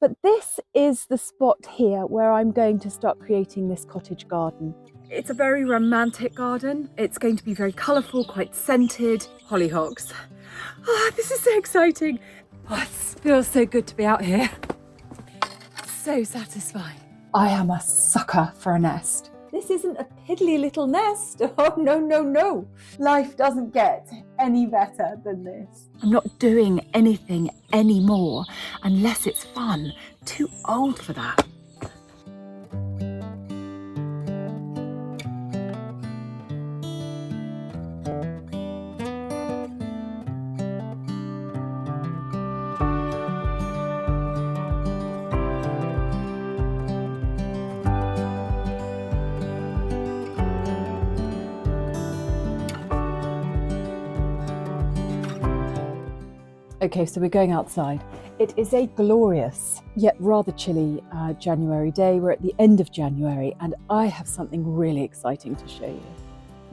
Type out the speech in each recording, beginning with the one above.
But this is the spot here where I'm going to start creating this cottage garden. It's a very romantic garden. It's going to be very colourful, quite scented. Hollyhocks. Oh, this is so exciting. Oh, it feels so good to be out here. So satisfying. I am a sucker for a nest. This isn't a piddly little nest. Oh, no, no, no. Life doesn't get any better than this. I'm not doing anything anymore unless it's fun. Too old for that. Okay, so we're going outside. It is a glorious, yet rather chilly January day. We're at the end of January and I have something really exciting to show you.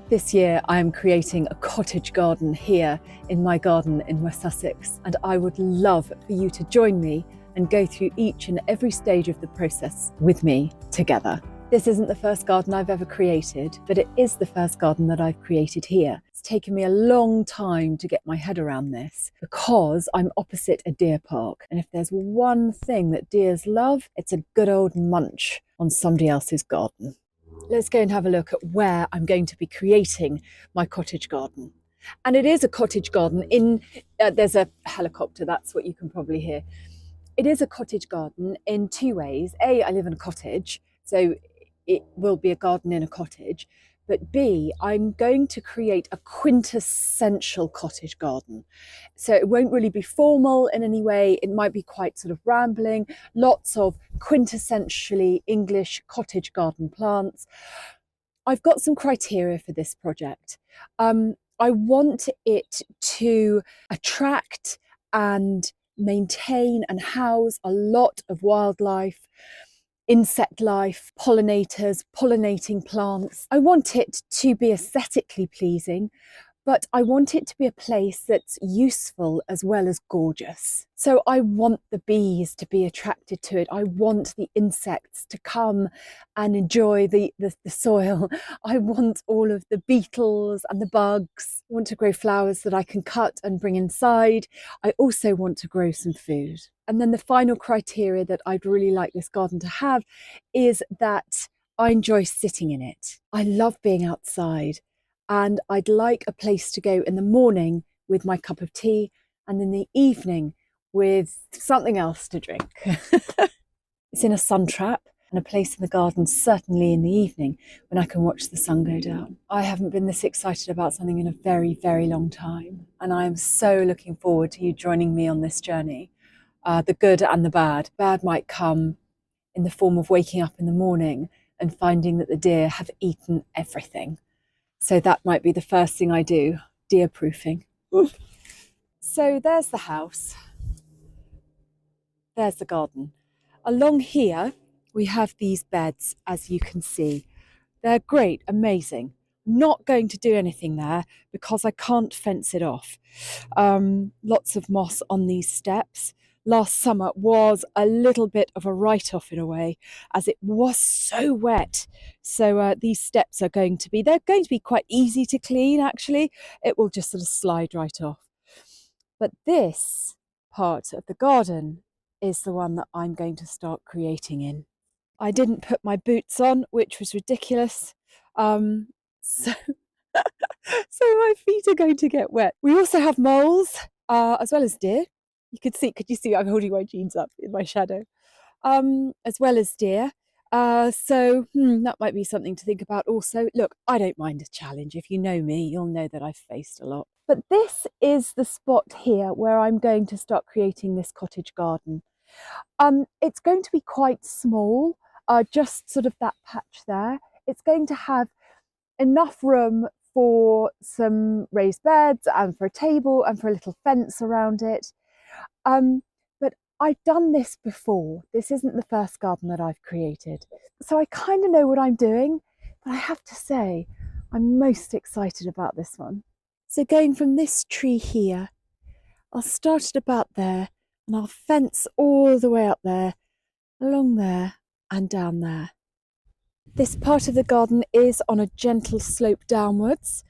This year I am creating a cottage garden here in my garden in West Sussex, and I would love for you to join me and go through each and every stage of the process with me together. This isn't the first garden I've ever created, but it is the first garden that I've created here. It's taken me a long time to get my head around this because I'm opposite a deer park. And if there's one thing that deers love, it's a good old munch on somebody else's garden. Let's go and have a look at where I'm going to be creating my cottage garden. And it is a cottage garden in, there's a helicopter, that's what you can probably hear. It is a cottage garden in two ways. A, I live in a cottage, so it will be a garden in a cottage, but B, I'm going to create a quintessential cottage garden. So it won't really be formal in any way. It might be quite sort of rambling, lots of quintessentially English cottage garden plants. I've got some criteria for this project. I want it to attract and maintain and house a lot of wildlife, insect life, pollinators, pollinating plants. I want it to be aesthetically pleasing, but I want it to be a place that's useful as well as gorgeous. So I want the bees to be attracted to it. I want the insects to come and enjoy the soil. I want all of the beetles and the bugs. I want to grow flowers that I can cut and bring inside. I also want to grow some food. And then the final criteria that I'd really like this garden to have is that I enjoy sitting in it. I love being outside. And I'd like a place to go in the morning with my cup of tea and in the evening with something else to drink. It's in a sun trap and a place in the garden, certainly in the evening when I can watch the sun go down. I haven't been this excited about something in a very, very long time. And I am so looking forward to you joining me on this journey. The good and the bad. Bad might come in the form of waking up in the morning and finding that the deer have eaten everything. So that might be the first thing I do, deer proofing. So there's the house. There's the garden. Along here, we have these beds, as you can see. They're great, amazing. Not going to do anything there because I can't fence it off. Lots of moss on these steps. Last summer was a little bit of a write-off in a way, as it was so wet. So these steps are going to be quite easy to clean, actually. It will just sort of slide right off. But this part of the garden is the one that I'm going to start creating in. I didn't put my boots on, which was ridiculous. So my feet are going to get wet. We also have moles, as well as deer. Could you see I'm holding my jeans up in my shadow, as well as deer. So that might be something to think about also. Look, I don't mind a challenge. If you know me, you'll know that I've faced a lot. But this is the spot here where I'm going to start creating this cottage garden. It's going to be quite small, just sort of that patch there. It's going to have enough room for some raised beds and for a table and for a little fence around it. But I've done this before. This isn't the first garden that I've created. So I kind of know what I'm doing, but I have to say, I'm most excited about this one. So going from this tree here, I'll start at about there And I'll fence all the way up there, along there and down there. This part of the garden is on a gentle slope downwards,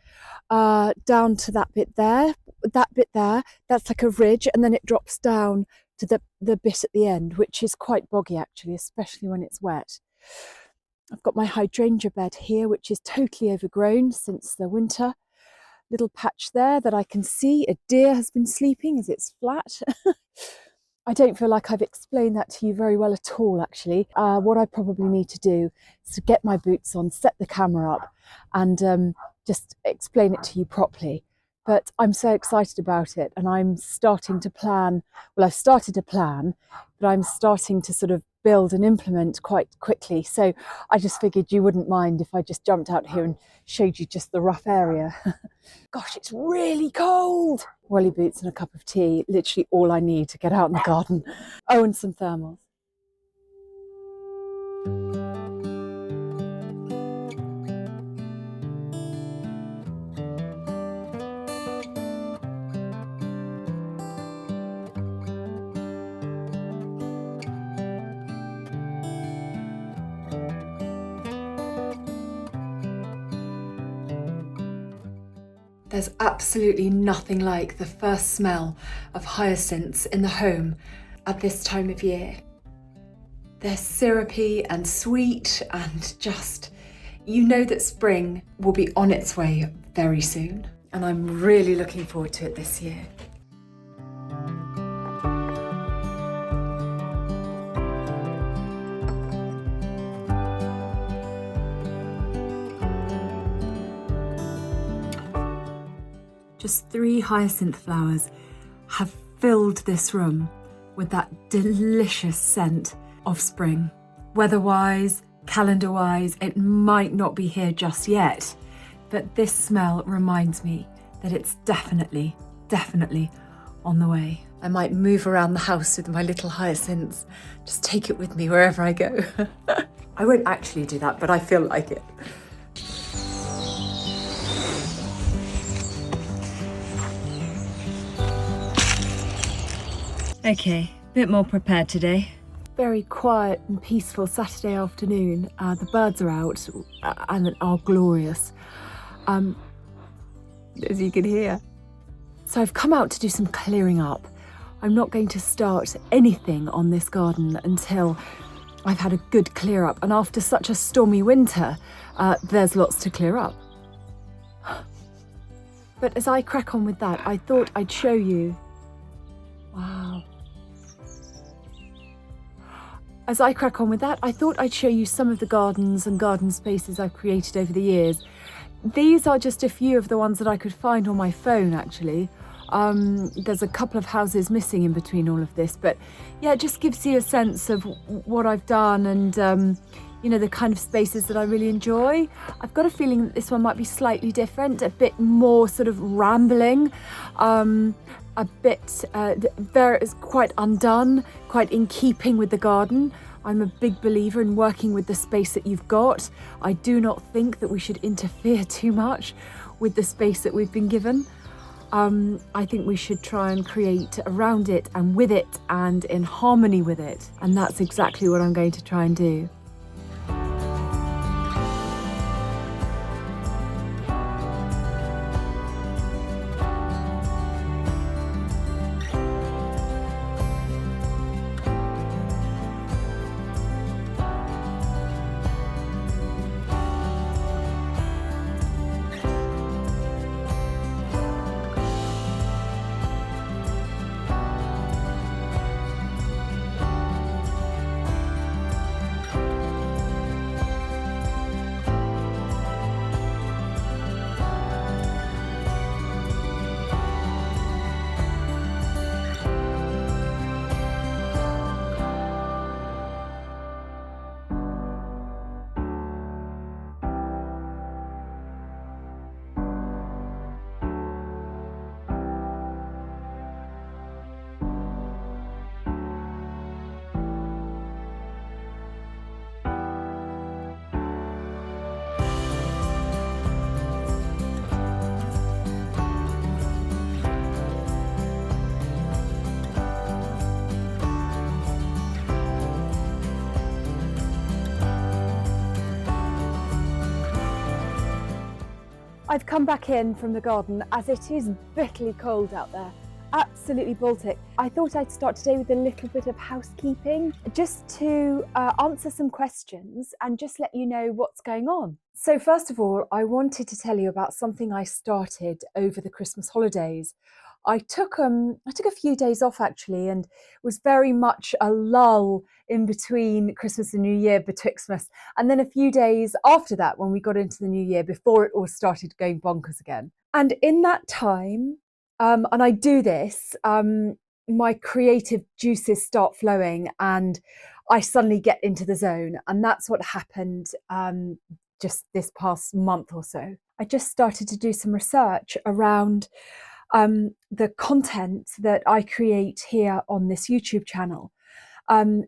down to that bit there. That bit there, that's like a ridge, and then it drops down to the bit at the end, which is quite boggy actually, especially when it's wet. I've got my hydrangea bed here, which is totally overgrown since the winter. Little patch there that I can see a deer has been sleeping as it's flat. I don't feel like I've explained that to you very well at all, actually. What I probably need to do is to get my boots on, set the camera up, and just explain it to you properly. But I'm so excited about it, and I'm starting to plan. Well, I've started to plan, but I'm starting to sort of build and implement quite quickly. So I just figured you wouldn't mind if I just jumped out here and showed you just the rough area. Gosh, it's really cold. Welly boots and a cup of tea, literally all I need to get out in the garden. Oh, and some thermals. There's absolutely nothing like the first smell of hyacinths in the home at this time of year. They're syrupy and sweet and just, you know that spring will be on its way very soon. And I'm really looking forward to it this year. Just 3 hyacinth flowers have filled this room with that delicious scent of spring. Weather-wise, calendar-wise, it might not be here just yet, but this smell reminds me that it's definitely on the way. I might move around the house with my little hyacinths, just take it with me wherever I go. I won't actually do that, but I feel like it. Okay, a bit more prepared today. Very quiet and peaceful Saturday afternoon. The birds are out and are glorious, as you can hear. So I've come out to do some clearing up. I'm not going to start anything on this garden until I've had a good clear up. And after such a stormy winter, there's lots to clear up. But as I crack on with that, I thought I'd show you. Wow. As I crack on with that, I thought I'd show you some of the gardens and garden spaces I've created over the years. These are just a few of the ones that I could find on my phone, actually. There's a couple of houses missing in between all of this, but yeah, it just gives you a sense of what I've done and, you know, the kind of spaces that I really enjoy. I've got a feeling that this one might be slightly different, a bit more sort of rambling, a bit quite undone, quite in keeping with the garden. I'm a big believer in working with the space that you've got. I do not think that we should interfere too much with the space that we've been given. I think we should try and create around it and with it and in harmony with it. And that's exactly what I'm going to try and do. I've come back in from the garden as it is bitterly cold out there. Absolutely Baltic. I thought I'd start today with a little bit of housekeeping, just to answer some questions and just let you know what's going on. So first of all, I wanted to tell you about something I started over the Christmas holidays. I took a few days off actually, and it was very much a lull in between Christmas and New Year, betwixtmas, and then a few days after that when we got into the new year before it all started going bonkers again. And in that time, and I do this, my creative juices start flowing and I suddenly get into the zone. And that's what happened just this past month or so. I just started to do some research around the content that I create here on this YouTube channel.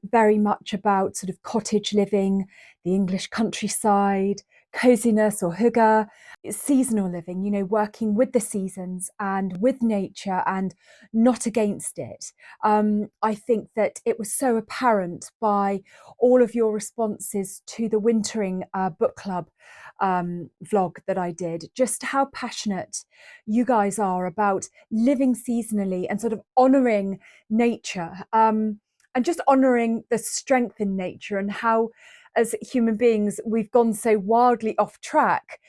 Very much about sort of cottage living, the English countryside, coziness or hygge, seasonal living, you know, working with the seasons and with nature and not against it. I think that it was so apparent by all of your responses to the wintering book club vlog that I did, just how passionate you guys are about living seasonally and sort of honouring nature. And just honouring the strength in nature and how, as human beings, we've gone so wildly off track,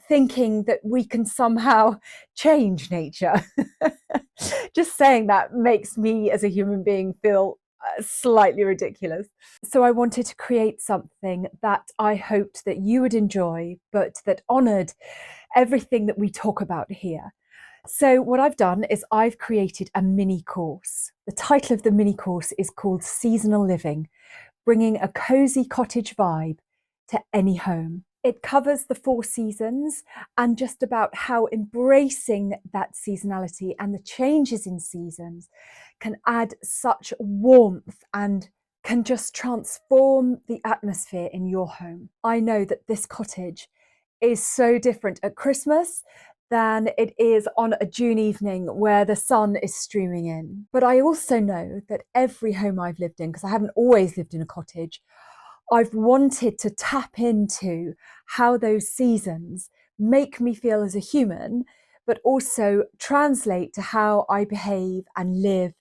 thinking that we can somehow change nature. Just saying that makes me as a human being feel slightly ridiculous. So I wanted to create something that I hoped that you would enjoy, but that honoured everything that we talk about here. So what I've done is I've created a mini course. The title of the mini course is called Seasonal Living, bringing a cozy cottage vibe to any home. It covers the 4 seasons and just about how embracing that seasonality and the changes in seasons can add such warmth and can just transform the atmosphere in your home. I know that this cottage is so different at Christmas than it is on a June evening where the sun is streaming in. But I also know that every home I've lived in, because I haven't always lived in a cottage, I've wanted to tap into how those seasons make me feel as a human, but also translate to how I behave and live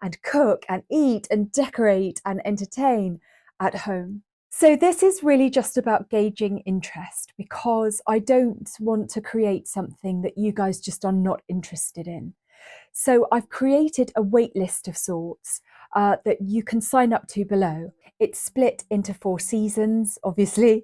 and cook and eat and decorate and entertain at home. So this is really just about gauging interest, because I don't want to create something that you guys just are not interested in. So I've created a wait list of sorts that you can sign up to below. It's split into 4 seasons, obviously.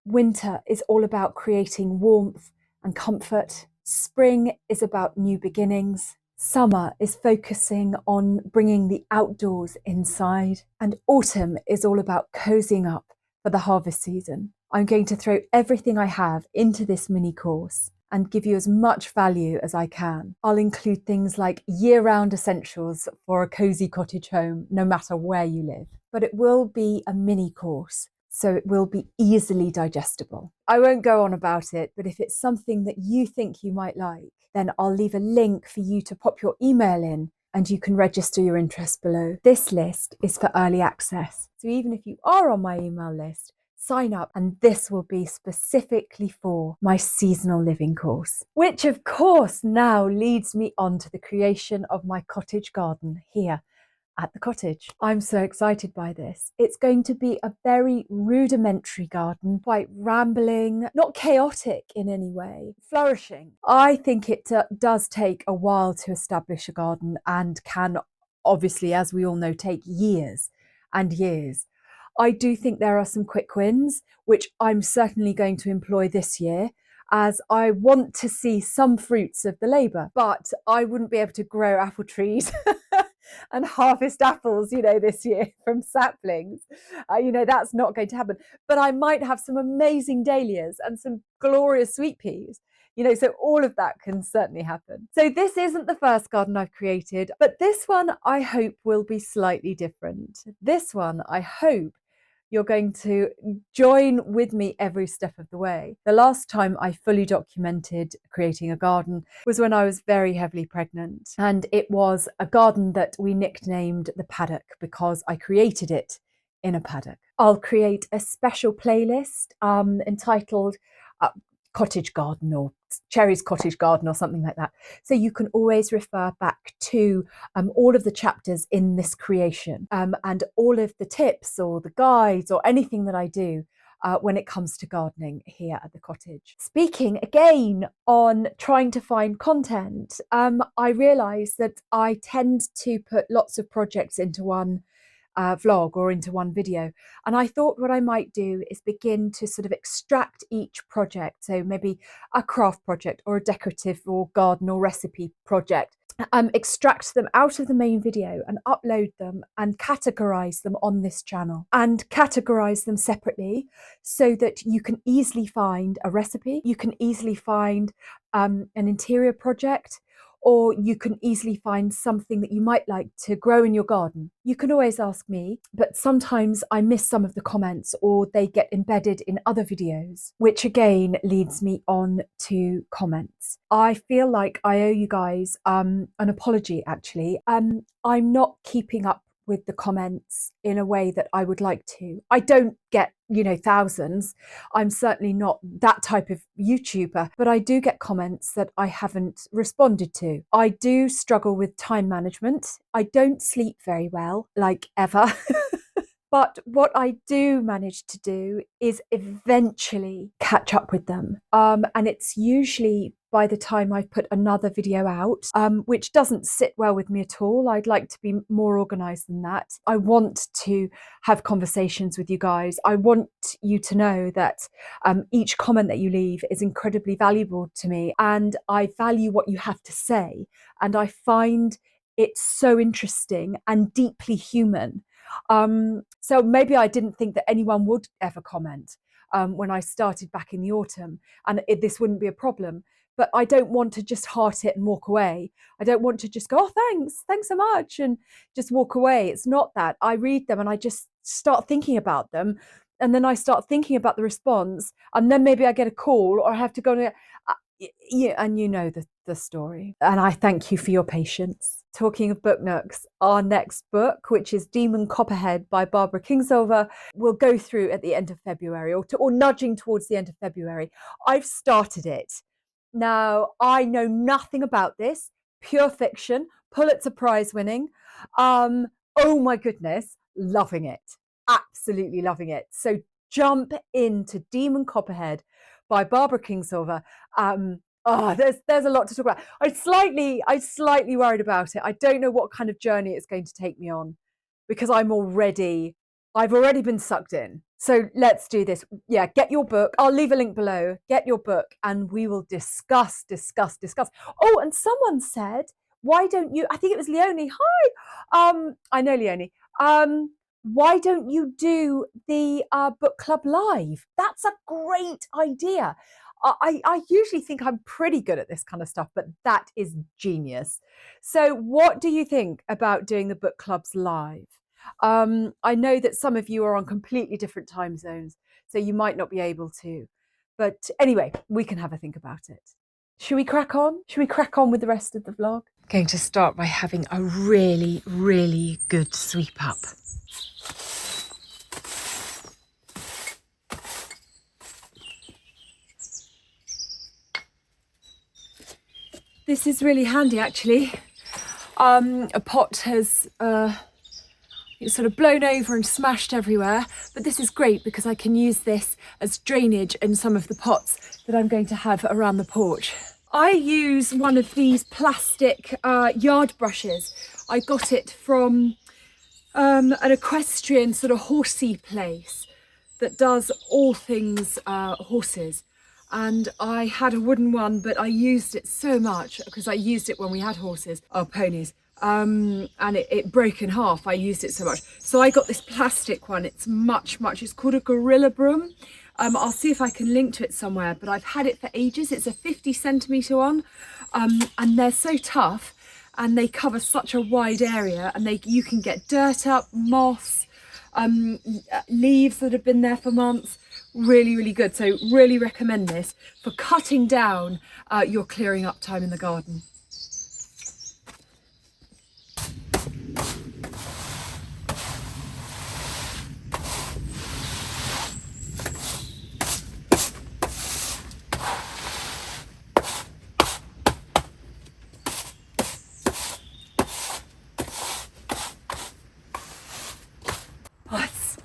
Winter is all about creating warmth and comfort. Spring is about new beginnings. Summer is focusing on bringing the outdoors inside. And autumn is all about cozying up for the harvest season. I'm going to throw everything I have into this mini course and give you as much value as I can. I'll include things like year-round essentials for a cozy cottage home, no matter where you live. But it will be a mini course, so it will be easily digestible. I won't go on about it, but if it's something that you think you might like, then I'll leave a link for you to pop your email in and you can register your interest below. This list is for early access. So even if you are on my email list, sign up, and this will be specifically for my seasonal living course, which of course now leads me on to the creation of my cottage garden here at the cottage. I'm so excited by this. It's going to be a very rudimentary garden, quite rambling, not chaotic in any way, flourishing. I think it does take a while to establish a garden and can obviously, as we all know, take years and years. I do think there are some quick wins, which I'm certainly going to employ this year, as I want to see some fruits of the labour, but I wouldn't be able to grow apple trees and harvest apples, you know, this year from saplings. You know, that's not going to happen. But I might have some amazing dahlias and some glorious sweet peas. You know, so all of that can certainly happen. So this isn't the first garden I've created, but this one I hope will be slightly different. This one I hope you're going to join with me every step of the way. The last time I fully documented creating a garden was when I was very heavily pregnant. And it was a garden that we nicknamed the paddock because I created it in a paddock. I'll create a special playlist entitled Cottage Garden or Cherry's Cottage Garden or something like that. So you can always refer back to all of the chapters in this creation and all of the tips or the guides or anything that I do when it comes to gardening here at the cottage. Speaking again on trying to find content, I realise that I tend to put lots of projects into one vlog or into one video. And I thought what I might do is begin to sort of extract each project. So maybe a craft project or a decorative or garden or recipe project. Extract them out of the main video and upload them and categorize them on this channel and categorize them separately so that you can easily find a recipe, you can easily find an interior project, or you can easily find something that you might like to grow in your garden. You can always ask me, but sometimes I miss some of the comments or they get embedded in other videos, which again leads me on to comments. I feel like I owe you guys an apology, actually. I'm not keeping up with the comments in a way that I would like to. I don't get, thousands. I'm certainly not that type of YouTuber, but I do get comments that I haven't responded to. I do struggle with time management. I don't sleep very well, like ever. But what I do manage to do is eventually catch up with them. And it's usually by the time I've put another video out, which doesn't sit well with me at all. I'd like to be more organized than that. I want to have conversations with you guys. I want you to know that each comment that you leave is incredibly valuable to me. And I value what you have to say. And I find it so interesting and deeply human. So maybe I didn't think that anyone would ever comment when I started back in the autumn, and this wouldn't be a problem. But I don't want to just heart it and walk away. I don't want to just go, oh, thanks so much, and just walk away. It's not that. I read them and I just start thinking about them. And then I start thinking about the response. And then maybe I get a call or I have to go and and you know the story. And I thank you for your patience. Talking of book nooks, our next book, which is Demon Copperhead by Barbara Kingsolver, will go through at the end of February or nudging towards the end of February. I've started it. Now, I know nothing about this, pure fiction, Pulitzer Prize winning. Oh my goodness, loving it, absolutely loving it. So jump into Demon Copperhead by Barbara Kingsolver. There's a lot to talk about. I'm slightly worried about it. I don't know what kind of journey it's going to take me on because I've already been sucked in. So let's do this. Yeah, get your book. I'll leave a link below. Get your book and we will discuss. Oh, and someone said, why don't you, I think it was Leonie. Hi. I know Leonie. Why don't you do the book club live? That's a great idea. I usually think I'm pretty good at this kind of stuff, but that is genius. So what do you think about doing the book clubs live? I know that some of you are on completely different time zones, so you might not be able to. But anyway, we can have a think about it. Should we crack on? Should we crack on with the rest of the vlog? I'm going to start by having a really, really good sweep up. This is really handy, actually. A pot has it's sort of blown over and smashed everywhere, but this is great because I can use this as drainage in some of the pots that I'm going to have around the porch. I use one of these plastic yard brushes. I got it from an equestrian sort of horsey place that does all things horses. And I had a wooden one, but I used it so much because I used it when we had horses, or ponies, and it broke in half. I used it so much. So I got this plastic one. It's it's called a Gorilla Broom. I'll see if I can link to it somewhere, but I've had it for ages. It's a 50 centimetre one, and they're so tough and they cover such a wide area, and you can get dirt up, moss, leaves that have been there for months. Really, really good. So really recommend this for cutting down your clearing up time in the garden.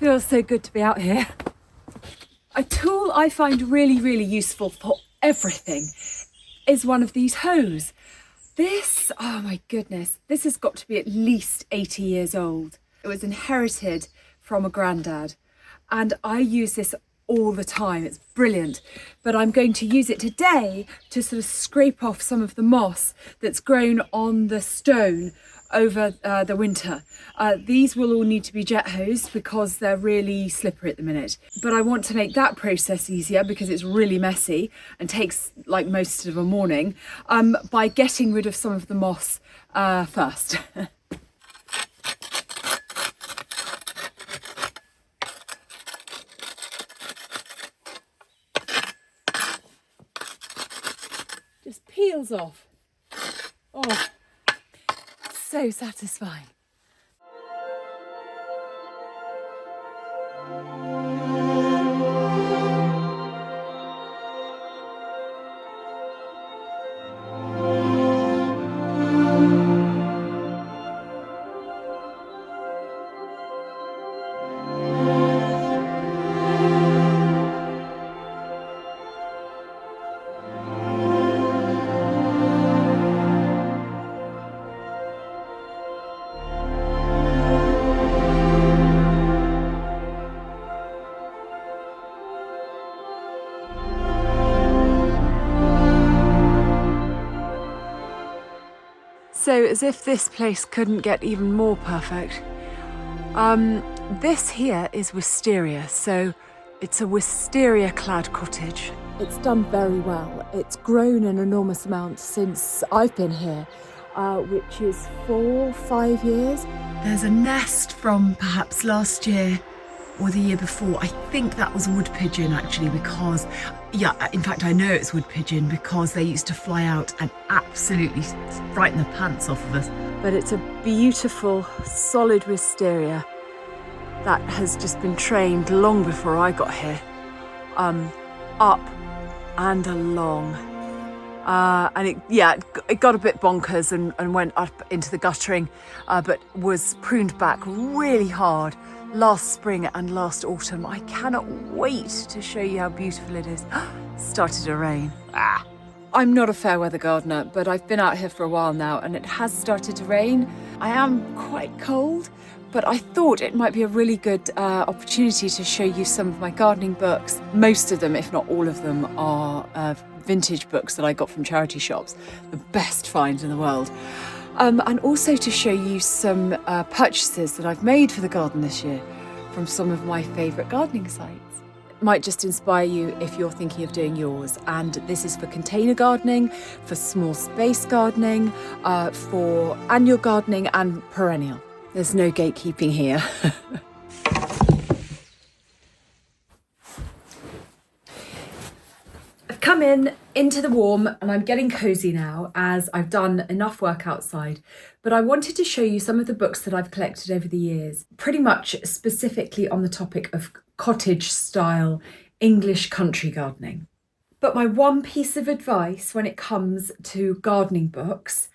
Feels so good to be out here. A tool I find really, really useful for everything is one of these hoes. This, oh my goodness, this has got to be at least 80 years old. It was inherited from a granddad, and I use this all the time. It's brilliant, but I'm going to use it today to sort of scrape off some of the moss that's grown on the stone over the winter. These will all need to be jet hosed because they're really slippery at the minute, but I want to make that process easier because it's really messy and takes like most of a morning, by getting rid of some of the moss first. Just peels off. Oh, so satisfying. So as if this place couldn't get even more perfect. This here is wisteria, so it's a wisteria-clad cottage. It's done very well. It's grown an enormous amount since I've been here, which is 4-5 years. There's a nest from perhaps last year or the year before. I think that was wood pigeon actually, because, yeah, in fact I know it's wood pigeon because they used to fly out and absolutely frighten the pants off of us. But it's a beautiful, solid wisteria that has just been trained long before I got here, up and along. And it got a bit bonkers and went up into the guttering, but was pruned back really hard last spring and last autumn. I cannot wait to show you how beautiful it is. Started to rain. I'm not a fair weather gardener, but I've been out here for a while now and it has started to rain. I am quite cold, but I thought it might be a really good opportunity to show you some of my gardening books. Most of them, if not all of them, are vintage books that I got from charity shops. The best find in the world. And also to show you some purchases that I've made for the garden this year from some of my favourite gardening sites. It might just inspire you if you're thinking of doing yours. And this is for container gardening, for small space gardening, for annual gardening and perennial. There's no gatekeeping here. I've come into the warm and I'm getting cosy now as I've done enough work outside, but I wanted to show you some of the books that I've collected over the years, pretty much specifically on the topic of cottage style English country gardening. But my one piece of advice when it comes to gardening books,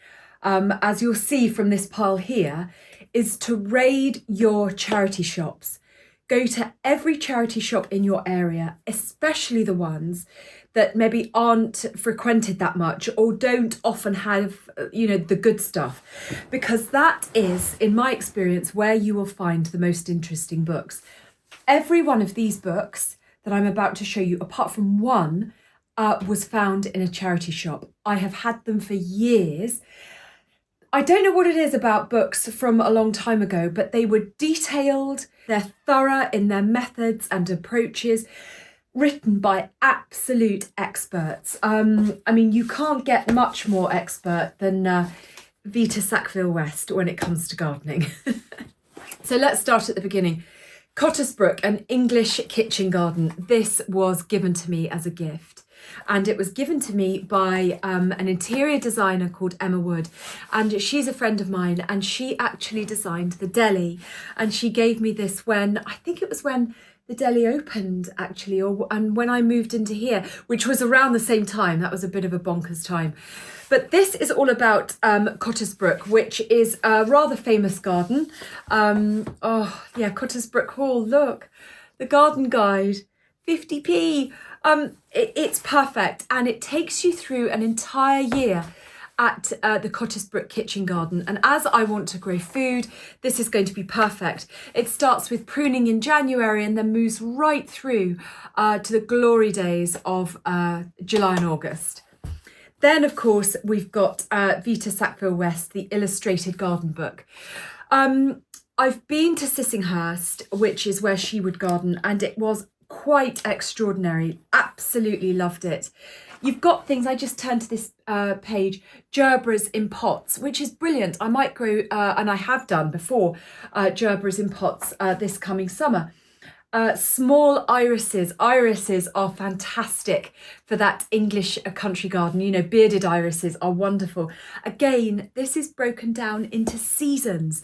as you'll see from this pile here, is to raid your charity shops. Go to every charity shop in your area, especially the ones that maybe aren't frequented that much or don't often have, the good stuff. Because that is, in my experience, where you will find the most interesting books. Every one of these books that I'm about to show you, apart from one, was found in a charity shop. I have had them for years. I don't know what it is about books from a long time ago, but they were detailed, they're thorough in their methods and approaches, written by absolute experts. You can't get much more expert than Vita Sackville-West when it comes to gardening. So let's start at the beginning. Cottersbrook, an English kitchen garden. This was given to me as a gift. and it was given to me by an interior designer called Emma Wood, and she's a friend of mine, and she actually designed the deli, and she gave me this when, I think it was when the deli opened actually, and when I moved into here, which was around the same time. That was a bit of a bonkers time. But this is all about Cottersbrook, which is a rather famous garden. Cottersbrook Hall, look, the garden guide, 50p. It's perfect, and it takes you through an entire year at the Cottersbrook kitchen garden. And as I want to grow food, this is going to be perfect. It starts with pruning in January and then moves right through to the glory days of July and August. Then, of course, we've got Vita Sackville West, the illustrated garden book. I've been to Sissinghurst, which is where she would garden, and it was quite extraordinary. Absolutely loved it. You've got things, I just turned to this page, gerberas in pots, which is brilliant. I might grow, and I have done before, gerberas in pots this coming summer. Small irises. Irises are fantastic for that English country garden. You know, bearded irises are wonderful. Again, this is broken down into seasons.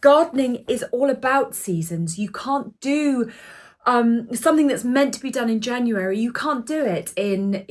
Gardening is all about seasons. You can't do something that's meant to be done in January. You can't do it in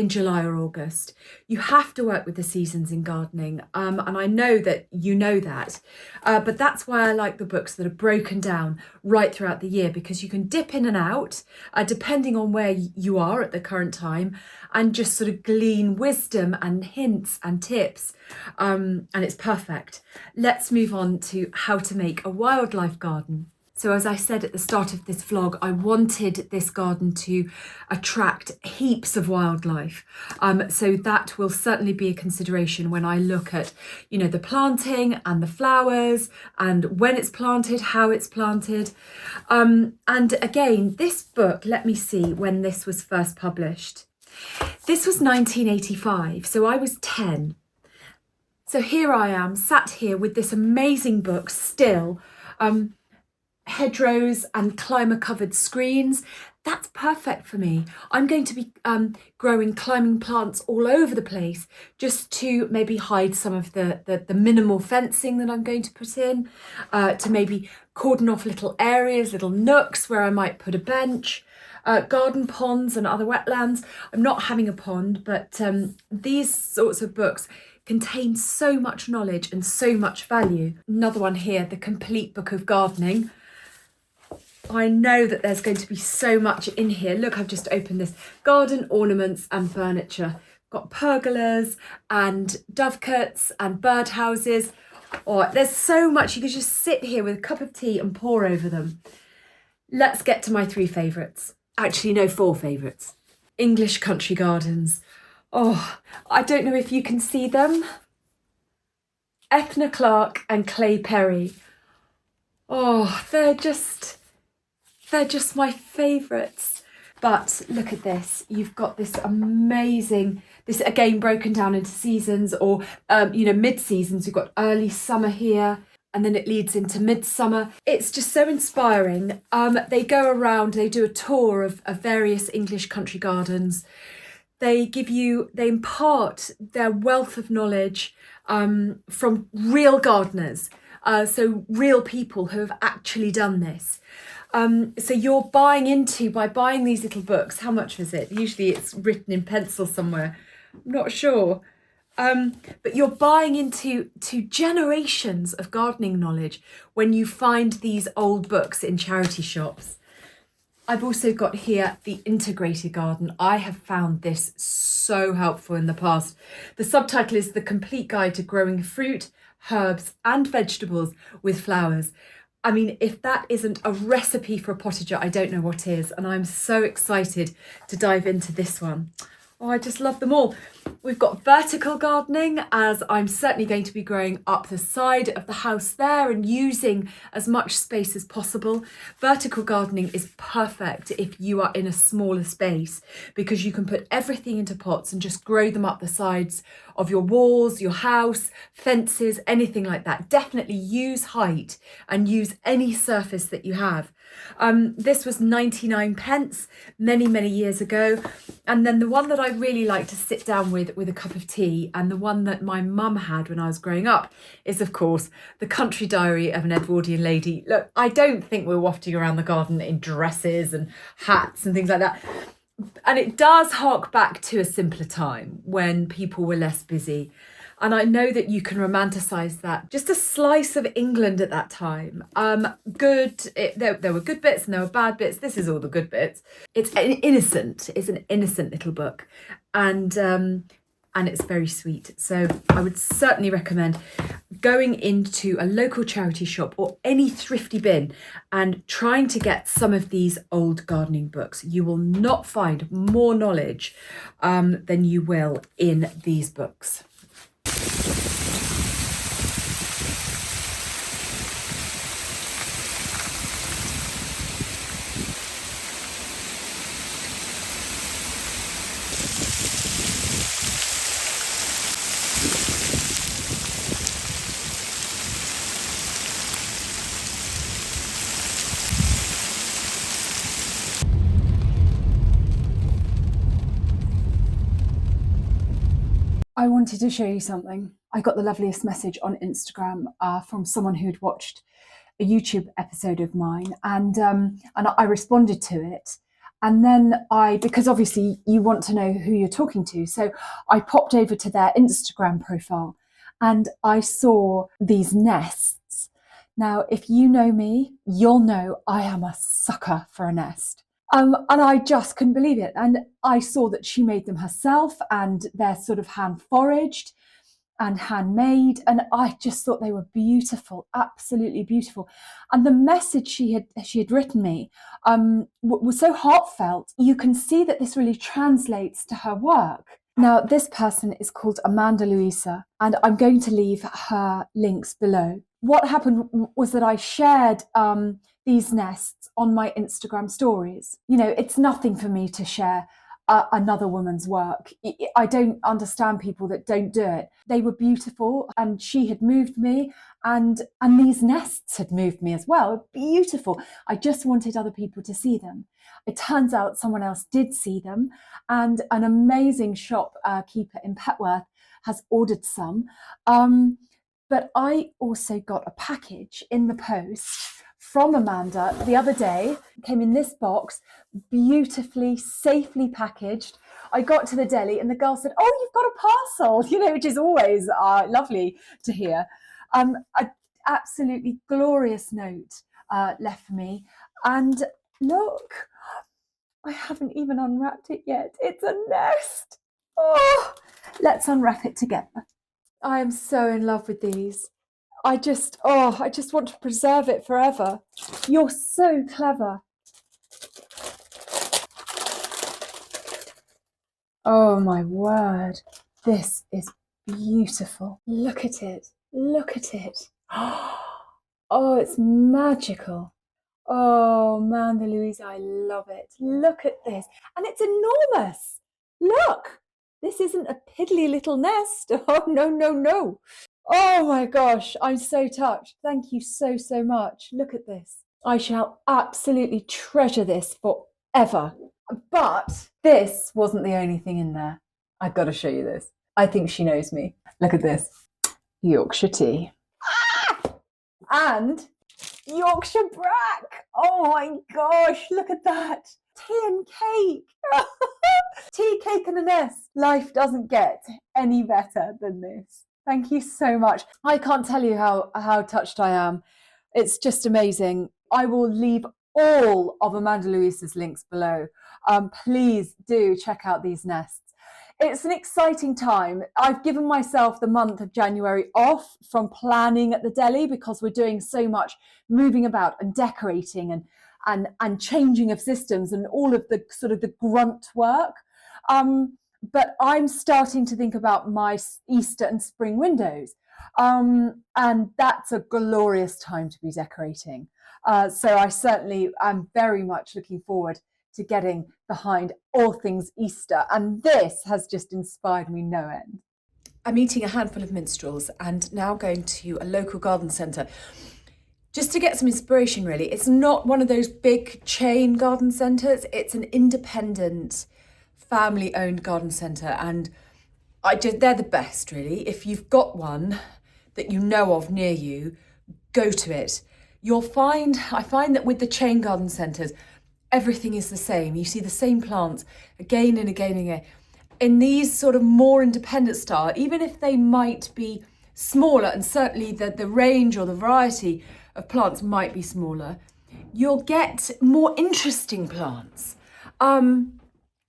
July or August. You have to work with the seasons in gardening, and I know that you know that, but that's why I like the books that are broken down right throughout the year, because you can dip in and out depending on where you are at the current time, and just sort of glean wisdom and hints and tips, and it's perfect. Let's move on to how to make a wildlife garden. So as I said at the start of this vlog, I wanted this garden to attract heaps of wildlife. So that will certainly be a consideration when I look at, you know, the planting and the flowers and when it's planted, how it's planted. And again, this book, let me see when this was first published. This was 1985, so I was 10. So here I am, sat here with this amazing book still. Hedgerows and climber covered screens. That's perfect for me. I'm going to be growing climbing plants all over the place, just to maybe hide some of the minimal fencing that I'm going to put in, to maybe cordon off little areas, little nooks where I might put a bench, garden ponds and other wetlands. I'm not having a pond, but these sorts of books contain so much knowledge and so much value. Another one here, The Complete Book of Gardening. I know that there's going to be so much in here. Look, I've just opened this. Garden ornaments and furniture. Got pergolas and dovecotes and birdhouses. Oh, there's so much. You could just sit here with a cup of tea and pour over them. Let's get to my 3 favourites. Actually, no, 4 favourites. English country gardens. Oh, I don't know if you can see them. Ethna Clark and Clay Perry. Oh, they're just my favourites. But look at this. You've got this amazing, this again broken down into seasons, or mid-seasons. You've got early summer here, and then it leads into midsummer. It's just so inspiring. They go around, they do a tour of various English country gardens. They impart their wealth of knowledge from real gardeners. So real people who have actually done this. So you're by buying these little books, how much is it? Usually it's written in pencil somewhere, I'm not sure. But you're buying into generations of gardening knowledge when you find these old books in charity shops. I've also got here The Integrated Garden. I have found this so helpful in the past. The subtitle is The Complete Guide to Growing Fruit, Herbs and Vegetables with Flowers. I mean, if that isn't a recipe for a potager, I don't know what is. And I'm so excited to dive into this one. Oh, I just love them all. We've got vertical gardening, as I'm certainly going to be growing up the side of the house there and using as much space as possible. Vertical gardening is perfect if you are in a smaller space, because you can put everything into pots and just grow them up the sides of your walls, your house, fences, anything like that. Definitely use height and use any surface that you have. This was 99 pence many, many years ago. And then the one that I really like to sit down with a cup of tea, and the one that my mum had when I was growing up, is of course The Country Diary of an Edwardian Lady. Look, I don't think we're wafting around the garden in dresses and hats and things like that. And it does hark back to a simpler time when people were less busy. And I know that you can romanticize that. Just a slice of England at that time. There were good bits and there were bad bits. This is all the good bits. It's an innocent little book. And it's very sweet. So I would certainly recommend going into a local charity shop or any thrifty bin and trying to get some of these old gardening books. You will not find more knowledge than you will in these books. I wanted to show you something. I got the loveliest message on Instagram from someone who'd watched a YouTube episode of mine, and I responded to it. And then because obviously you want to know who you're talking to, so I popped over to their Instagram profile and I saw these nests. Now, if you know me, you'll know I am a sucker for a nest. And I just couldn't believe it. And I saw that she made them herself, and they're sort of hand foraged and handmade. And I just thought they were beautiful, absolutely beautiful. And the message she had written me was so heartfelt. You can see that this really translates to her work. Now, this person is called Amanda Louisa, and I'm going to leave her links below. What happened was that I shared these nests on my Instagram stories. You know, it's nothing for me to share another woman's work. I don't understand people that don't do it. They were beautiful, and she had moved me, and these nests had moved me as well. Beautiful. I just wanted other people to see them. It turns out someone else did see them, and an amazing shop keeper in Petworth has ordered some. But I also got a package in the post from Amanda the other day. It came in this box, beautifully, safely packaged. I got to the deli and the girl said, "Oh, you've got a parcel," you know, which is always lovely to hear. An absolutely glorious note left for me. And look, I haven't even unwrapped it yet. It's a nest. Oh, let's unwrap it together. I am so in love with these. I just want to preserve it forever. You're so clever. Oh my word. This is beautiful. Look at it. Look at it. Oh, it's magical. Oh, Amanda Louise, I love it. Look at this. And it's enormous. Look. This isn't a piddly little nest. Oh, no, no, no. Oh my gosh, I'm so touched. Thank you so, so much. Look at this. I shall absolutely treasure this forever. But this wasn't the only thing in there. I've got to show you this. I think she knows me. Look at this. Yorkshire tea. And Yorkshire brack. Oh my gosh, look at that. Tea and cake. Tea, cake and a nest. Life doesn't get any better than this. Thank you so much. I can't tell you how touched I am. It's just amazing. I will leave all of Amanda Louise's links below. Please do check out these nests. It's an exciting time. I've given myself the month of January off from planning at the deli because we're doing so much moving about and decorating and changing of systems and all of the sort of the grunt work. But I'm starting to think about my Easter and spring windows. And that's a glorious time to be decorating. So I certainly am very much looking forward to getting behind all things Easter. And this has just inspired me no end. I'm eating a handful of minstrels and now going to a local garden centre just to get some inspiration really. It's not one of those big chain garden centres, it's an independent family owned garden centre, and they're the best really. If you've got one that you know of near you, go to it. I find that with the chain garden centres, everything is the same. You see the same plants again and again and again. In these sort of more independent style, even if they might be smaller, and certainly the range or the variety of plants might be smaller, you'll get more interesting plants. And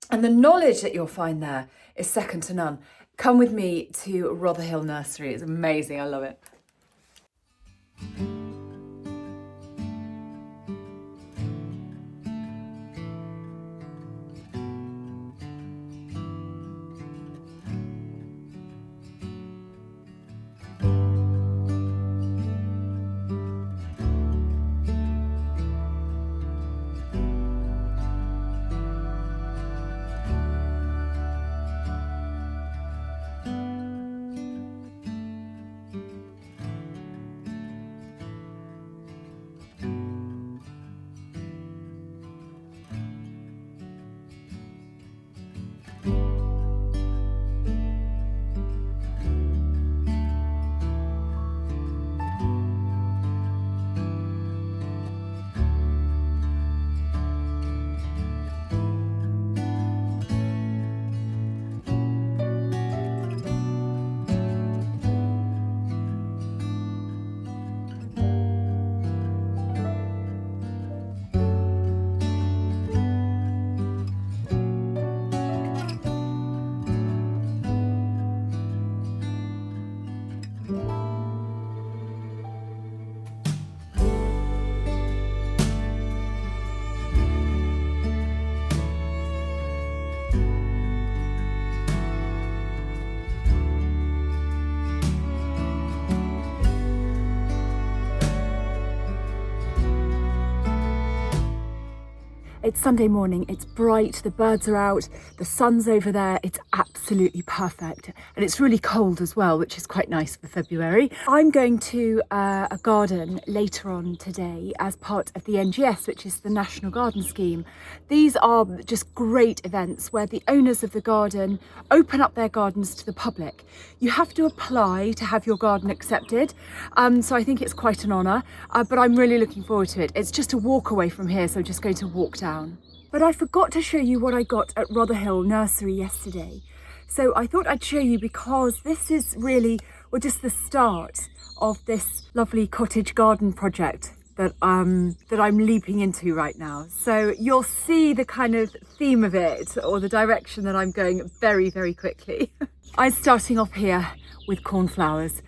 the knowledge that you'll find there is second to none. Come with me to Rotherhill Nursery. It's amazing. I love it. It's Sunday morning, it's bright, the birds are out, the sun's over there, it's absolutely perfect. And it's really cold as well, which is quite nice for February. I'm going to a garden later on today as part of the NGS, which is the National Garden Scheme. These are just great events where the owners of the garden open up their gardens to the public. You have to apply to have your garden accepted, so I think it's quite an honour, but I'm really looking forward to it. It's just a walk away from here, so I'm just going to walk down. But I forgot to show you what I got at Rotherhill Nursery yesterday. So I thought I'd show you because this is really, well, just the start of this lovely cottage garden project that I'm leaping into right now. So you'll see the kind of theme of it, or the direction that I'm going very, very quickly. I'm starting off here with cornflowers.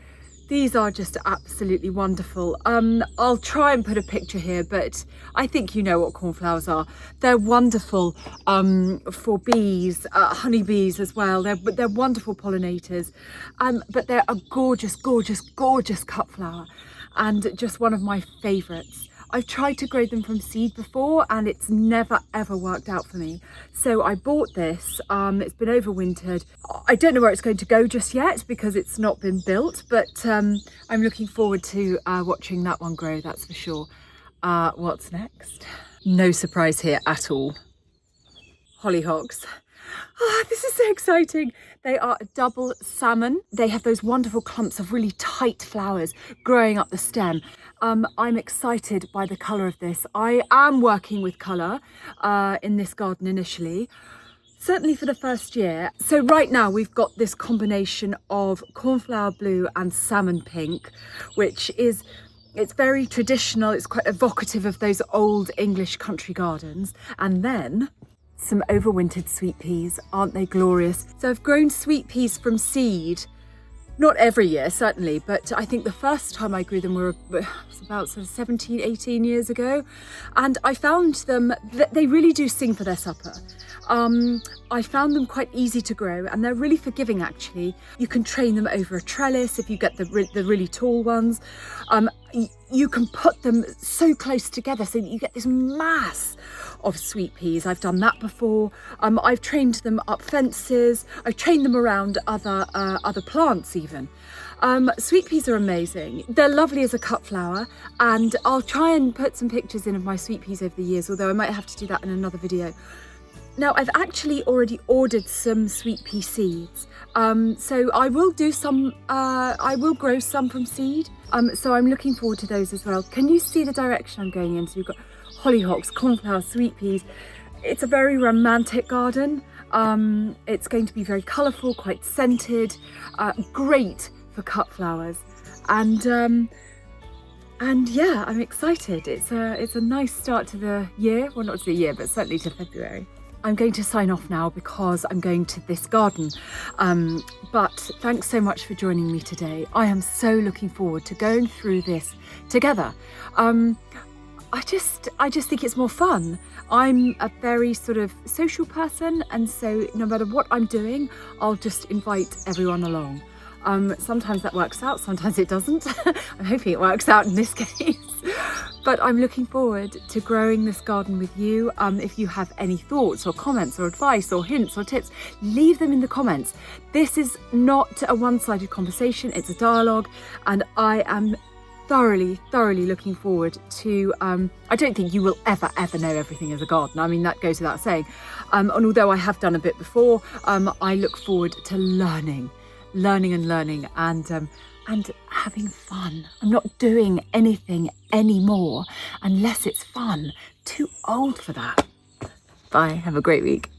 These are just absolutely wonderful. I'll try and put a picture here, but I think you know what cornflowers are. They're wonderful for bees, honeybees as well. They're wonderful pollinators, but they're a gorgeous, gorgeous, gorgeous cut flower, and just one of my favourites. I've tried to grow them from seed before and it's never ever worked out for me. So I bought this, it's been overwintered. I don't know where it's going to go just yet because it's not been built, but I'm looking forward to watching that one grow, that's for sure. What's next? No surprise here at all. Hollyhocks. Oh, this is so exciting. They are a double salmon. They have those wonderful clumps of really tight flowers growing up the stem. I'm excited by the colour of this. I am working with colour in this garden initially, certainly for the first year. So right now we've got this combination of cornflower blue and salmon pink, which is, it's very traditional. It's quite evocative of those old English country gardens. And then some overwintered sweet peas. Aren't they glorious? So I've grown sweet peas from seed, not every year certainly, but I think the first time I grew them was about sort of 17, 18 years ago, and I found them, they really do sing for their supper. I found them quite easy to grow and they're really forgiving actually. You can train them over a trellis if you get the really tall ones. you can put them so close together so that you get this mass of sweet peas. I've done that before. I've trained them up fences. I've trained them around other plants even. Sweet peas are amazing. They're lovely as a cut flower, and I'll try and put some pictures in of my sweet peas over the years, although I might have to do that in another video. Now, I've actually already ordered some sweet pea seeds. So I will do some, I will grow some from seed. So I'm looking forward to those as well. Can you see the direction I'm going into? We've got hollyhocks, cornflowers, sweet peas. It's a very romantic garden. It's going to be very colourful, quite scented, great for cut flowers. And yeah, I'm excited. It's a nice start to the year. Well, not to the year, but certainly to February. I'm going to sign off now because I'm going to this garden. But thanks so much for joining me today. I am so looking forward to going through this together. I just think it's more fun. I'm a very sort of social person, and so no matter what I'm doing, I'll just invite everyone along. Sometimes that works out, sometimes it doesn't. I'm hoping it works out in this case. But I'm looking forward to growing this garden with you. If you have any thoughts or comments or advice or hints or tips, leave them in the comments. This is not a one-sided conversation, it's a dialogue, and I am thoroughly looking forward to, I don't think you will ever know everything as a gardener. I mean, that goes without saying. And although I have done a bit before, I look forward to learning and having fun. I'm not doing anything anymore unless it's fun. Too old for that. Bye, have a great week.